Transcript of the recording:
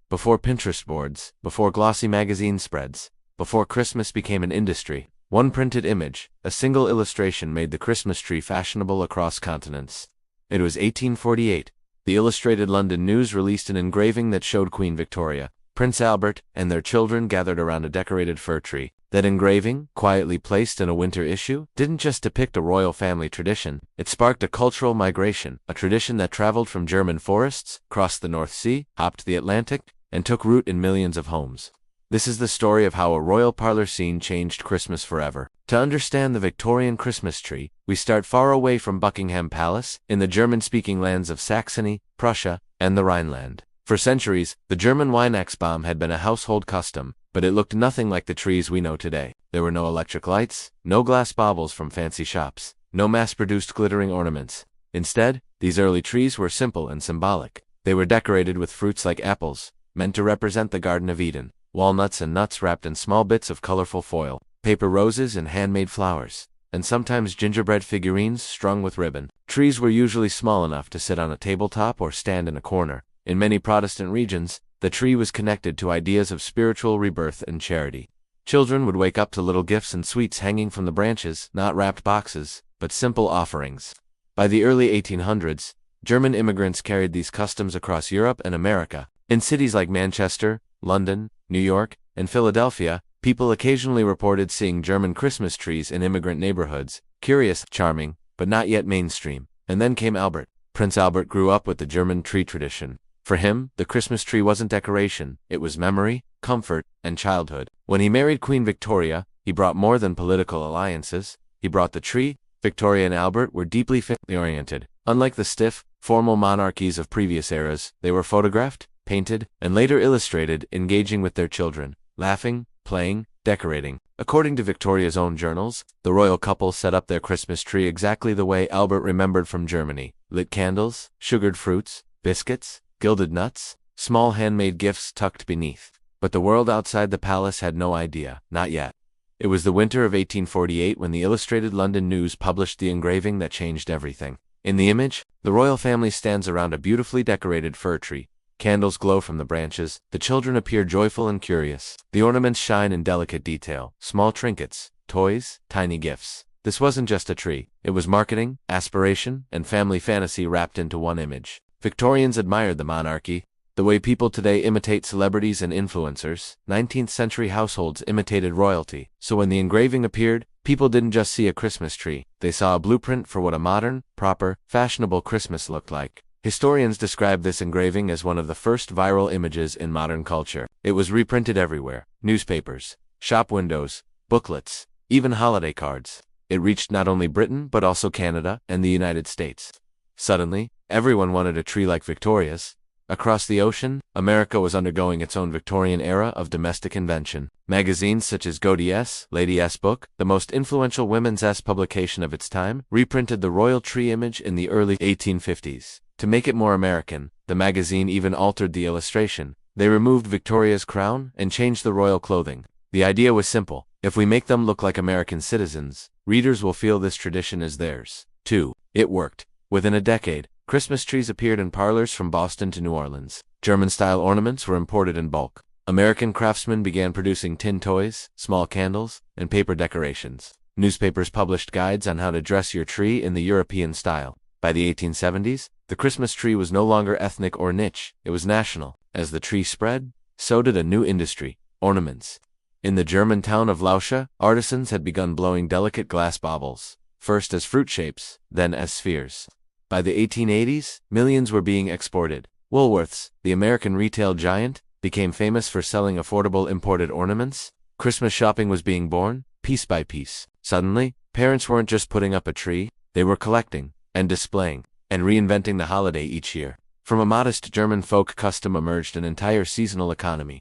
Before Pinterest boards, before glossy magazine spreads, before Christmas became an industry, one printed image, a single illustration made the Christmas tree fashionable across continents. It was 1848. The Illustrated London News released an engraving that showed Queen Victoria, Prince Albert, and their children gathered around a decorated fir tree. That engraving, quietly placed in a winter issue, didn't just depict a royal family tradition, it sparked a cultural migration, a tradition that traveled from German forests, crossed the North Sea, hopped the Atlantic, and took root in millions of homes. This is the story of how a royal parlor scene changed Christmas forever. To understand the Victorian Christmas tree, we start far away from Buckingham Palace, in the German-speaking lands of Saxony, Prussia, and the Rhineland. For centuries, the German Weihnachtsbaum had been a household custom, but it looked nothing like the trees we know today. There were no electric lights, no glass baubles from fancy shops, no mass-produced glittering ornaments. Instead, these early trees were simple and symbolic. They were decorated with fruits like apples, meant to represent the Garden of Eden, walnuts and nuts wrapped in small bits of colorful foil, paper roses and handmade flowers, and sometimes gingerbread figurines strung with ribbon. Trees were usually small enough to sit on a tabletop or stand in a corner. In many Protestant regions, the tree was connected to ideas of spiritual rebirth and charity. Children would wake up to little gifts and sweets hanging from the branches, not wrapped boxes, but simple offerings. By the early 1800s, German immigrants carried these customs across Europe and America. In cities like Manchester, London, New York, and Philadelphia, people occasionally reported seeing German Christmas trees in immigrant neighborhoods, curious, charming, but not yet mainstream. And then came Albert. Prince Albert grew up with the German tree tradition. For him, the Christmas tree wasn't decoration, it was memory, comfort, and childhood. When he married Queen Victoria, he brought more than political alliances. He brought the tree. Victoria and Albert were deeply family-oriented. Unlike the stiff, formal monarchies of previous eras, they were photographed, painted, and later illustrated, engaging with their children, laughing, playing, decorating. According to Victoria's own journals, the royal couple set up their Christmas tree exactly the way Albert remembered from Germany: lit candles, sugared fruits, biscuits, gilded nuts, small handmade gifts tucked beneath. But the world outside the palace had no idea, not yet. It was the winter of 1848 when the Illustrated London News published the engraving that changed everything. In the image, the royal family stands around a beautifully decorated fir tree. Candles glow from the branches, the children appear joyful and curious. The ornaments shine in delicate detail, small trinkets, toys, tiny gifts. This wasn't just a tree, it was marketing, aspiration, and family fantasy wrapped into one image. Victorians admired the monarchy, the way people today imitate celebrities and influencers. 19th century households imitated royalty, so when the engraving appeared, people didn't just see a Christmas tree, they saw a blueprint for what a modern, proper, fashionable Christmas looked like. Historians describe this engraving as one of the first viral images in modern culture. It was reprinted everywhere: newspapers, shop windows, booklets, even holiday cards. It reached not only Britain but also Canada and the United States. Suddenly, everyone wanted a tree like Victoria's. Across the ocean, America was undergoing its own Victorian era of domestic invention. Magazines such as Godey S, Lady S Book, the most influential women's S publication of its time, reprinted the royal tree image in the early 1850s. To make it more American, the magazine even altered the illustration. They removed Victoria's crown and changed the royal clothing. The idea was simple: if we make them look like American citizens, readers will feel this tradition is theirs, too. It worked. Within a decade, Christmas trees appeared in parlors from Boston to New Orleans. German-style ornaments were imported in bulk. American craftsmen began producing tin toys, small candles, and paper decorations. Newspapers published guides on how to dress your tree in the European style. By the 1870s, the Christmas tree was no longer ethnic or niche, it was national. As the tree spread, so did a new industry: ornaments. In the German town of Lauscha, artisans had begun blowing delicate glass baubles, first as fruit shapes, then as spheres. By the 1880s, millions were being exported. Woolworths, the American retail giant, became famous for selling affordable imported ornaments. Christmas shopping was being born, piece by piece. Suddenly, parents weren't just putting up a tree, they were collecting, and displaying, and reinventing the holiday each year. From a modest German folk custom emerged an entire seasonal economy.